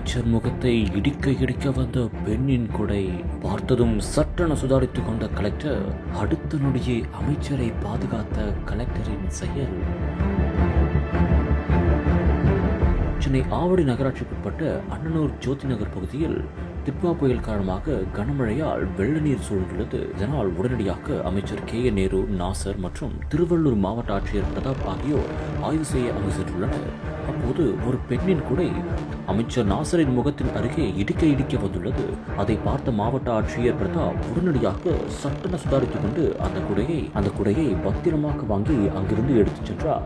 அமைச்சர் முகத்தை இடிக்க இடிக்க வந்த பெண்ணின் குடை பார்த்ததும் சட்டென சுதாரித்துக் கொண்ட கலெக்டர் அடுத்த நொடியே அமைச்சரை பாதுகாத்த கலெக்டரின் செயல். சென்னை ஆவடி நகராட்சிக்குட்பட்ட அண்ணனூர் ஜோதி நகர் பகுதியில் திட்வா புயல் காரணமாக கனமழையால் வெள்ள நீர் சூழ்ந்துள்ளது. இதனால் உடனடியாக அமைச்சர் KN நேரு, நாசர் மற்றும் திருவள்ளூர் மாவட்ட ஆட்சியர் பிரதாப் ஆகியோர் ஆய்வு செய்ய அங்கு சென்றுள்ளனர். அப்போது ஒரு பெண்ணின் குடை அமைச்சர் நாசரின் முகத்தின் அருகே இடிக்க வந்துள்ளது. அதை பார்த்த மாவட்ட ஆட்சியர் பிரதாப் உடனடியாக சட்டென சுதாரித்துக் கொண்டு அந்த குடையை பத்திரமாக வாங்கி அங்கிருந்து எடுத்துச் சென்றார்.